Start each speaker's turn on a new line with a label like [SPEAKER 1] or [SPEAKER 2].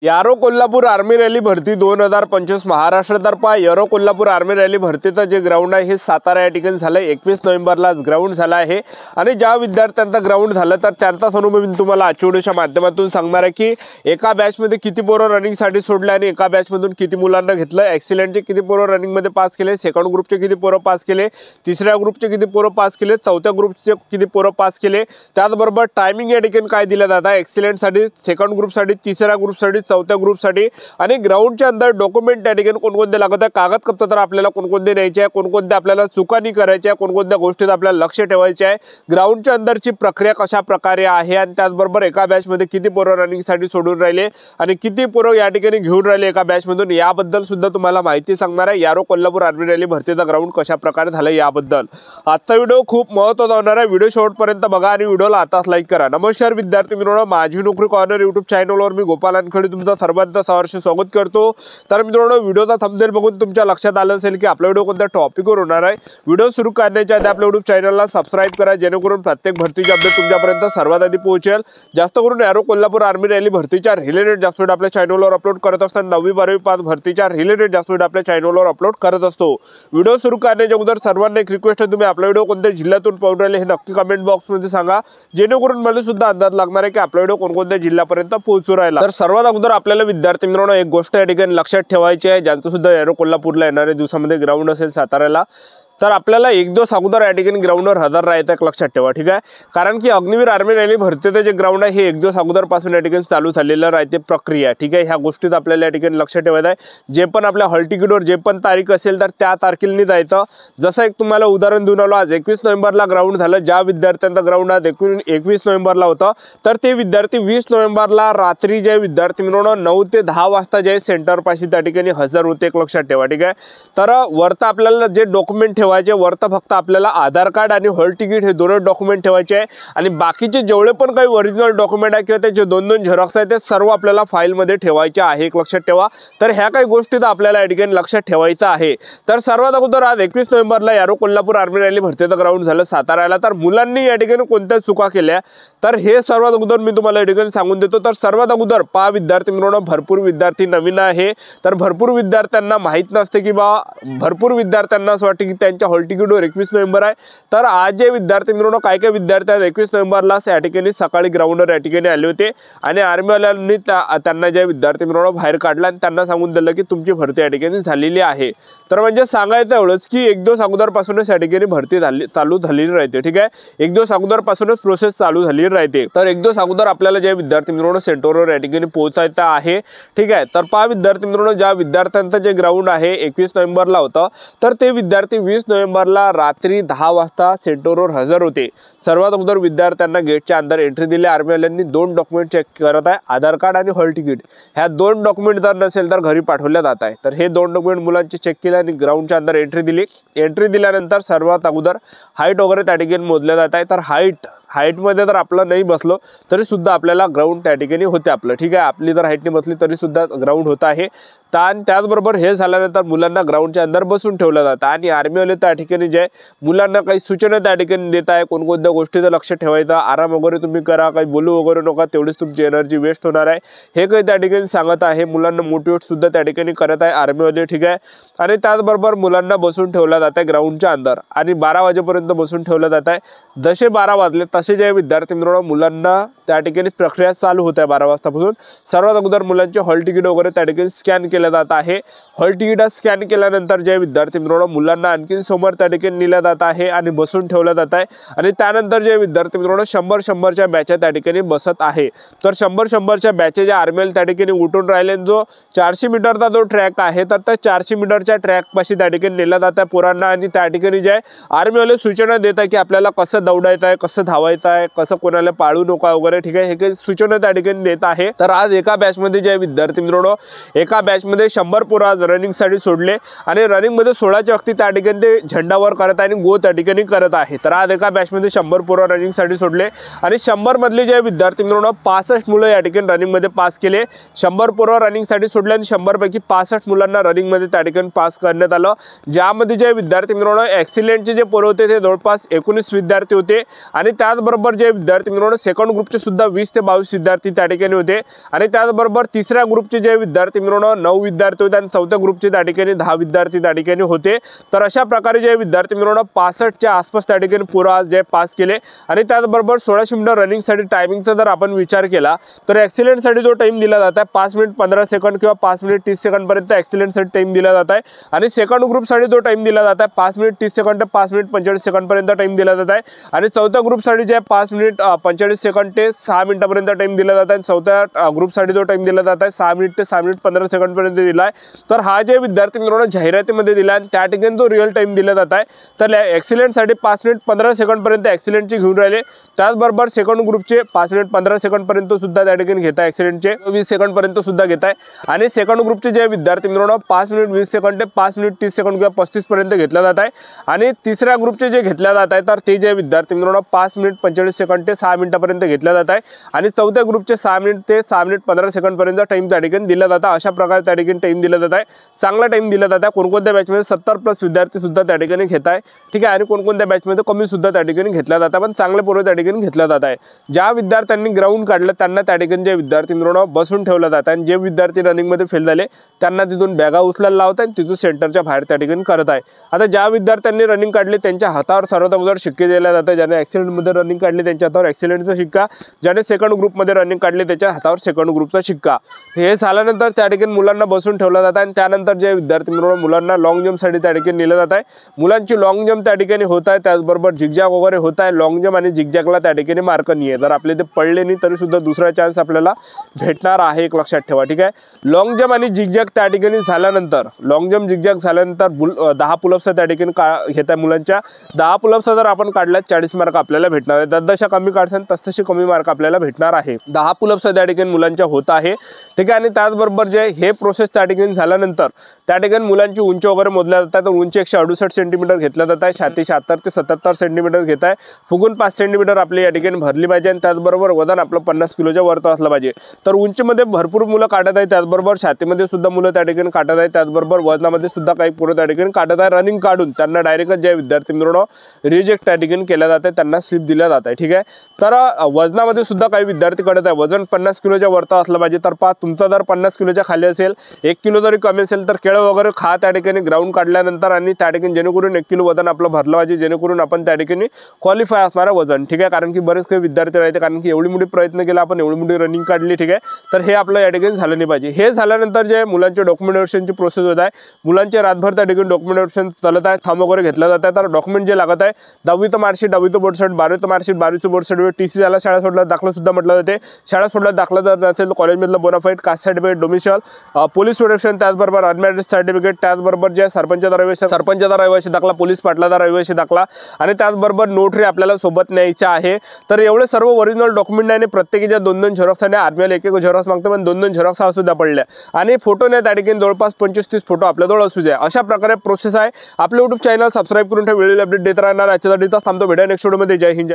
[SPEAKER 1] यारो Kolhapur army rally भरती 2025 महाराष्ट्रतर्फे यारो कोल्हापूर आर्मी रॅली भरतीचं जे ग्राउंड आहे हे सातारा या ठिकाणी झालं। 21 नोव्हेंबरला ग्राउंड झाला आहे आणि ज्या विद्यार्थ्यांचा ग्राउंड झालं तर त्यांचा अनुभव मी तुम्हाला आजच्या व्हिडिओच्या माध्यमातून सांगणार आहे की एका बॅचमध्ये किती पोरं रनिंगसाठी सोडले आणि एका बॅचमधून किती मुलांना घेतलं, एक्सिलेंटचे किती पोरं रनिंगमध्ये पास केले, सेकंड ग्रुपचे किती पोरं पास केले, तिसऱ्या ग्रुपचे किती पोरं पास केले, चौथ्या ग्रुपचे किती पोरं पास केले, त्याचबरोबर टायमिंग या ठिकाणी काय दिलं जातं एक्सिलेंटसाठी, सेकंड ग्रुपसाठी, तिसऱ्या ग्रुपसाठी, चौथ्या ग्रुपसाठी आणि ग्राउंडच्या अंदर डॉक्युमेंट या ठिकाणी कोणकोणते लागत आहे, कागदपत्र तर आपल्याला कोणकोणते न्यायचे आहे, कोणकोणते आपल्याला चुका नाही करायच्या आहे, कोणकोणत्या गोष्टीत आपल्याला लक्ष ठेवायचे आहे, ग्राउंडच्या अंदरची प्रक्रिया कशा प्रकारे आहे आणि त्याचबरोबर एका बॅचमध्ये किती पोरं रनिंगसाठी सोडून राहिले आणि किती पोरं या ठिकाणी घेऊन राहिले एका बॅचमधून याबद्दल सुद्धा तुम्हाला माहिती सांगणार आहे। यारो कोल्हापूर आर्मी रॅली भरतीचा ग्राउंड कशा प्रकारे झालं याबद्दल आजचा व्हिडिओ खूप महत्त्वाचा होणार आहे। व्हिडिओ शेवटपर्यंत बघा आणि व्हिडिओला आताच लाईक करा। नमस्कार विद्यार्थी मित्रांनो, माझी नोकरी कॉर्नर यूट्यूब चॅनलवर मी गोपाल वानखडे तुमचं सर्वांचं सहर्ष स्वागत करतो। तर मित्रांनो, व्हिडिओचा थंबनेल बघून तुमच्या लक्षात आलं असेल की आपला व्हिडिओ कोणत्या टॉपिकवर होणार आहे। व्हिडिओ सुरू करण्याच्या आधी आपल्या यूट्यूब चॅनलला सबस्क्राइब करा जेणेकरून प्रत्येक भरतीची अपडेट तुमच्यापर्यंत सर्वात आधी पोहोचेल। जास्त करून यारो कोल्हापूर आर्मी रॅली भरतीच्या रिलेटेड जास्त व्हिडिओ आपल्या चॅनलवर अपलोड करत असताना 9वी 12वी पास भरतीच्या रिलेटेड जास्त व्हिडिओ आपल्या चॅनलवर अपलोड करत असतो। व्हिडिओ सुरू करण्याच्या अगोदर सर्वांना एक रिक्वेस्ट आहे, तुम्ही आपला व्हिडिओ कोणत्या जिल्ह्यातून पाहून राहिले हे नक्की कमेंट बॉक्समध्ये सांगा जेणेकरून मला सुद्धा अंदाज लागणार आहे की आपला व्हिडिओ कोणकोणत्या जिल्ह्यापर्यंत पोहोचू राहिला। तर सर्वात अगोदर आपल्याला विद्यार्थी मित्रांनो एक गोष्ट या ठिकाणी लक्षात ठेवायची आहे, ज्यांचं सुद्धा यारो कोल्हापूरला येणाऱ्या दिवसामध्ये ग्राउंड असेल साताऱ्याला तर आपल्याला एक दिवस अगोदर या ठिकाणी ग्राउंडवर हजर राहायचं एक लक्षात ठेवा, ठीक आहे। कारण की अग्निवीर आर्मी रॅली भरतीचं जे ग्राउंड आहे हे एक दिवस अगोदरपासून या ठिकाणी चालू झालेलं राहते प्रक्रिया, ठीक आहे। ह्या गोष्टीत आपल्याला या ठिकाणी लक्षात ठेवायचं आहे। जे पण आपल्या हॉल तिकीटवर जे पण तारीख असेल तर त्या तारखेला जायचं। जसं एक तुम्हाला उदाहरण देऊन आलो, आज 21 नोव्हेंबरला ग्राउंड झालं, ज्या विद्यार्थ्यांचं ग्राउंड आज 21 नोव्हेंबरला होतं तर ते विद्यार्थी 20 नोव्हेंबरला रात्री जे विद्यार्थी मित्रांनो 9 ते 10 वाजता जे सेंटरपाशी त्या ठिकाणी हजर होते एक लक्षात ठेवा, ठीक आहे। तर वरता आपल्याला जे डॉक्युमेंट ठेवायचे वरता फक्त आपल्याला आधार कार्ड आणि हॉल तिकीट हे दोन डॉक्युमेंट ठेवायचे आहे आणि बाकीचे जेवढे पण काही ओरिजिनल डॉक्युमेंट आहे किंवा त्याचे दोन झेरॉक्स आहेत ते सर्व आपल्याला फाईलमध्ये ठेवायचे आहे एक लक्षात ठेवा। तर ह्या काही गोष्टी तर आपल्याला या ठिकाणी लक्षात ठेवायचं आहे। तर सर्वात अगोदर आज 21 नोव्हेंबरला यारो कोल्हापूर आर्मी रॅली भरतीचं ग्राउंड झालं साताऱ्याला। तर मुलांनी या ठिकाणी कोणत्या चुका केल्या तर हे सर्वात अगोदर मी तुम्हाला या ठिकाणी सांगून देतो। तर सर्वात अगोदर पहा विद्यार्थी मित्रांनो, भरपूर विद्यार्थी नवीन आहे तर भरपूर विद्यार्थ्यांना माहीत नसते की भरपूर विद्यार्थ्यांना असं वाटतं की त्यांच्या हॉल तिकीटवर 21 नोव्हेंबर आहे। तर आज जे विद्यार्थी मित्रांनो काय विद्यार्थी आहेत 21 नोव्हेंबरला या ठिकाणी सकाळी ग्राउंडवर या ठिकाणी आले होते आणि आर्मीवाल्यांनी त्यांना जे विद्यार्थी मित्रांनो बाहेर काढला आणि त्यांना सांगून दिलं की तुमची भरती या ठिकाणी झालेली आहे। तर म्हणजे सांगायचं एवढंच की एक दिवस अगोदरपासूनच या ठिकाणी भरती चालू झालेली राहते, ठीक आहे। एक दिवस अगोदरपासूनच प्रोसेस चालू झालेली राहते। तर एक दिवस अगोदर आपल्याला जे विद्यार्थी मित्रांनो सेंटरवर या ठिकाणी पोहोचायचं आहे, ठीक आहे। तर पहा विद्यार्थी मित्रांनो, ज्या विद्यार्थ्यांचं जे ग्राउंड आहे 21 नोव्हेंबरला होतं तर ते विद्यार्थी 20 नोव्हेंबरला रात्री 10 वाजता सेंटरवर हजर होते। सर्वात अगोदर विद्यार्थ्यांना गेटच्या अंदर एंट्री दिली। आर्मीवाल्यांनी दोन डॉक्युमेंट चेक करत आहे, आधार कार्ड आणि हॉल तिकीट। ह्या दोन डॉक्युमेंट जर नसेल तर घरी पाठवल्या जात आहे। तर हे दोन डॉक्युमेंट मुलांचे चेक केले आणि ग्राउंडच्या अंदर एंट्री दिली। एंट्री दिल्यानंतर सर्वात अगोदर हाईट वगैरे त्या ठिकाणी मोजल्या जात आहे। तर हाईटमध्ये जर आपलं नाही बसलो तरी सुद्धा आपल्याला ग्राउंड त्या ठिकाणी होते आपलं, ठीक आहे। आपली जर हाईट नाही बसली तरी सुद्धा ग्राउंड होत आहे। आणि त्याचबरोबर हे झाल्यानंतर मुलांना ग्राउंडच्या अंदर बसून ठेवलं जातं आणि आर्मीवाले त्या ठिकाणी जे मुलांना काही सूचना त्या ठिकाणी देत आहे, कोणकोणत्या गोष्टीचं लक्ष ठेवायचं, आराम वगैरे तुम्ही करा, काही बोलू वगैरे नका, तेवढीच तुमची एनर्जी वेस्ट होणार आहे हे काही त्या ठिकाणी सांगत आहे। मुलांना मोटिवेट सुद्धा त्या ठिकाणी करत आहे आर्मीवाले, ठीक आहे। आणि त्याचबरोबर मुलांना बसून ठेवलं जात आहे ग्राउंडच्या अंदर आणि 12 वाजेपर्यंत बसून ठेवलं जात आहे। जसे 12 वाजले तसे जे विद्यार्थी मित्रांनो मुलांना त्या ठिकाणी प्रक्रिया चालू होत आहे 12 वाजतापासून। सर्वात अगोदर मुलांचे हॉल तिकीट वगैरे त्या ठिकाणी स्कॅन केलं जात आहे। हॉल तिकीट स्कॅन केल्यानंतर जे विद्यार्थी मित्रांनो मुलांना आणखी समोर त्या ठिकाणी नेलं जात आहे आणि बसून ठेवलं जात आहे आणि त्यानंतर जे विद्यार्थी मित्रांनो 100-100च्या बॅचा त्या ठिकाणी बसत आहे। तर 100-100च्या बॅचे ज्या आर्मीवाले त्या ठिकाणी उठून राहिले, जो 400 मीटरचा जो ट्रॅक आहे तर त्या 400 मीटरच्या ट्रॅकपाशी त्या ठिकाणी नेलं जात आहे पोरांना आणि त्या ठिकाणी जे आर्मीवाले सूचना देत आहे की आपल्याला कसं दौडायचं आहे, कसं धावायचं आहे, कसं कोणाला पाळू नका वगैरे, ठीक आहे। हे काही सूचना त्या ठिकाणी देत आहे। तर आज एका बॅचमध्ये जे विद्यार्थी मित्रांनो एका बॅचमध्ये 100 पोरं आज रनिंगसाठी सोडले आणि रनिंगमध्ये 16च्या वक्ती त्या ठिकाणी ते झेंडावर करत आहे आणि गो त्या ठिकाणी करत आहे। तर आज एका बॅचमध्ये 100 पोरं रनिंगसाठी सोडले आणि 100 मधले जे विद्यार्थी मित्रांनो 65 मुलं या ठिकाणी रनिंगमध्ये पास केले। 100 पोरं रनिंगसाठी सोडले आणि 100 पैकी 65 मुलांना रनिंगमध्ये त्या ठिकाणी पास करण्यात आलं। ज्यामध्ये जे विद्यार्थी मित्रांनो एक्सिलेंटचे जे पोरं होते ते जवळपास 19 विद्यार्थी होते आणि त्या त्याचबरोबर जे विद्यार्थी मित्रांनो सेकंड ग्रुपचे सुद्धा 20 ते 22 विद्यार्थी त्या ठिकाणी होते आणि त्याचबरोबर तिसऱ्या ग्रुपचे जे विद्यार्थी मित्रांनो 9 विद्यार्थी होते आणि चौथ्या ग्रुपचे त्या ठिकाणी 10 विद्यार्थी त्या ठिकाणी होते। तर अशा प्रकारे जे विद्यार्थी मित्रांनो 65 च्या आसपास त्या ठिकाणी पूर्ण आज जे पास केले आणि त्याचबरोबर 1600 मीटर रनिंगसाठी टायमिंगचा जर आपण विचार केला तर ॲक्सिलेंटसाठी जो टाइम दिला जात आहे 5 मिनिट 15 सेकंड किंवा 5 मिनिट 30 सेकंडपर्यंत ॲक्सिलेंटसाठी टाइम दिला जात आहे आणि सेकंड ग्रुपसाठी जो टाइम दिला जात आहे 5 मिनिट 30 सेकंड ते 5 मिनिट 45 सेकंडपर्यंत टाइम दिला जात आहे आणि चौथ्या ग्रुपसाठी जे 5 मिनिट 45 सेकंड ते 6 मिनिटापर्यंत टाइम दिला जात आहे आणि चौथ्या ग्रुपसाठी जो टाइम दिला जात आहे 6 मिनिट ते 6 मिनिट 15 सेकंडपर्यंत दिला आहे। तर हा जे विद्यार्थी मित्रांनो जाहिरातीमध्ये दिला आणि त्या ठिकाणी जो रिअल टाइम दिला जात आहे तर ॲक्सिलेंटसाठी 5 मिनिट 15 सेकंडपर्यंत ॲक्सिलेंटची घेऊन राहिले। त्याचबरोबर सेकंड ग्रुपचे 5 मिनिट 15 सेकंडपर्यंत सुद्धा त्या ठिकाणी घेत आहे ॲक्सिलेंटचे 20 सेकंडपर्यंत सुद्धा घेत आहे आणि सेकंड ग्रुपचे जे विद्यार्थी मित्रांनो 5 मिनिट 20 सेकंड ते 5 मिनिट 30 सेकंड किंवा 35 पर्यंत घेतला जात आहे आणि तिसऱ्या ग्रुपचे जे घेतल्या जात आहे तर ते जे विद्यार्थी मित्रांनो 5 मिनिट 45 सेकंड ते 6 मिनिटापर्यंत घेतला जात आहे आणि चौथ्या ग्रुपचे 6 मिनिट ते 6 मिनिट 15 सेकंडपर्यंत टाइम त्या ठिकाणी दिला जाता। अशा प्रकारे त्या ठिकाणी टाइम दिला जात आहे, चांगला टाइम दिला जात आहे। कोणकोणत्या बॅचमध्ये 70+ विद्यार्थी सुद्धा त्या ठिकाणी घेत आहे, ठीक आहे, आणि कोणकोणत्या बॅचमध्ये कमी सुद्धा त्या ठिकाणी घेतला जातं पण चांगले पूर्व त्या ठिकाणी घेतला जात आहे। ज्या विद्यार्थ्यांनी ग्राउंड काढलं त्यांना त्या ठिकाणी जे विद्यार्थी मित्रांनो बसून ठेवलं जातं आणि जे विद्यार्थी रनिंगमध्ये फेल झाले त्यांना तिथून बॅगा उचलायला लावत आहे आणि तिथून सेंटरच्या बाहेर त्या ठिकाणी करत आहे। आता ज्या विद्यार्थ्यांनी रनिंग काढली त्यांच्या हातावर सर्वात अगोदर शिक्के दिले जातात। ज्याने ॲक्सिलेंटमध्ये रनिंग काढली त्यांच्या हातावर ॲक्सिलेंटचा शिक्का, ज्याने सेकंड ग्रुपमध्ये रनिंग काढली त्याच्या हातावर सेकंड ग्रुपचा शिक्का। हे झाल्यानंतर त्या ठिकाणी मुलांना बसून ठेवलं जातं आणि त्यानंतर जे विद्यार्थी मित्रांनो मुलांना लॉंग जंपसाठी त्या ठिकाणी नेलं जात आहे। मुलांची लॉंग जंप त्या ठिकाणी होत आहे, त्याचबरोबर झिगझॅग वगैरे होत आहे। लॉंग जंप आणि झिगझॅगला त्या ठिकाणी मार्क नाही आहे, जर आपले ते पडले नाही तरी सुद्धा दुसरा चान्स आपल्याला भेटणार आहे, एक लक्षात ठेवा, ठीक आहे। लॉंग जंप आणि झिगझॅग त्या ठिकाणी झाल्यानंतर लॉंग जंप झिगझॅग झाल्यानंतर 10 पुलअप्स त्या ठिकाणी घेत आहे मुलांच्या। 10 पुलअप्स जर आपण काढल्यात 40 मार्क आपल्याला भेटणार आहे, जसजशा कमी काढसान तसतसे कमी मार्क आपल्याला भेटणार आहे। 10 पुलअप्स त्या ठिकाणी मुलांच्या होत आहे, ठीक आहे। आणि त्याचबरोबर जे हे प्रोसेस त्या ठिकाणी झाल्यानंतर त्या ठिकाणी मुलांची उंची वगैरे मोजल्या जातात, तर उंची 168 सेंटीमीटर घेतल्या जात आहे, छाती 76 ते 77 सेंटीमीटर घेत आहे, फुगून 5 सेंटीमीटर आपली या ठिकाणी भरली पाहिजे आणि त्याचबरोबर वजन आपलं 50 किलोच्या वरती असलं पाहिजे। तर उंचीमध्ये भरपूर मुलं काढत आहेत, त्याचबरोबर छातीमध्ये सुद्धा मुलं त्या ठिकाणी काढत आहेत, त्याचबरोबर वजनामध्ये सुद्धा काही पोरं त्या ठिकाणी काढत आहे। रनिंग काढून त्यांना डायरेक्ट जे विद्यार्थी मित्रांनो रिजेक्ट त्या ठिकाणी केल्या जाते, त्यांना स्लिप दिल्या जात आहे, ठीक आहे। तर वजनामध्ये सुद्धा काही विद्यार्थी काढत आहे, वजन 50 किलोच्या वरती असलं पाहिजे। तर तुमचा जर 50 किलोच्या खाली असेल, 1 किलो जरी कमी असेल तर केळं वगैरे खा त्या ठिकाणी ग्राउंड काढल्यानंतर आणि त्या ठिकाणी जेणेकरून 1 किलो वजन आपलं भरलं पाहिजे, जेणेकरून आपण त्या ठिकाणी क्वालिफाय असणारं वजन, ठीक आहे। कारण की बरेच काही विद्यार्थी राहते, कारण की एवढी मोठी प्रयत्न केला आपण, एवढी मोठी रनिंग काढली, ठीक आहे, तर हे आपलं या ठिकाणी झालं नाही पाहिजे। हे झाल्यानंतर जे मुलांचे डॉक्युमेंटेशनची प्रोसेस होत आहे, मुलांचे रातभर त्या ठिकाणी डॉक्युमेंटेशन चालत आहे, थंब वगैरे घेतला जात आहे। तर डॉक्युमेंट जे लागत आहे 10वीचं मार्कशीट, 10वीचं बोर्ड सर्टिफिकेट, 12वीचं मार्कशीट, 12वीचं बोर्ड सर्टिफिकेट, TC झाला, शाळा सोडला दाखला सुद्धा म्हटलं जाते, शाळा सोडला दाखला जर नसेल तर कॉलेजमधलं bonafide, caste certificate, domicile, police protection, त्याचबरोबर अनमॅरिड सर्टिफिकेट, त्याचबरोबर जे सरपंचाचा रहिवासी दाखला, पोलीस पाटलाचा रहिवासी दाखला आणि त्याचबरोबर नोटरी आपल्याला सोबत न्यायचा आहे। तर एवढे सर्व ओरिजिनल डॉक्युमेंट आहे आणि प्रत्येकीच्या 2-2 झेरॉक्स आणि आर्मीला 1-1 झेरॉक्स मागतो, पण 2-2 झेरॉक्स हा सुद्धा पडल्या आणि फोटो नाही त्या ठिकाणी जवळपास 25-30 फोटो आपल्याजवळ असू द्या। अशा प्रकारे प्रोसेस आहे। आपलं YouTube चॅनल सबस्क्राईब करून ठेवा, वेळेला अपडेट देत राहणार। आजच्यासाठी थांबतो, भेटूया नेक्स्ट व्हिडिओमध्ये। जय हिंद।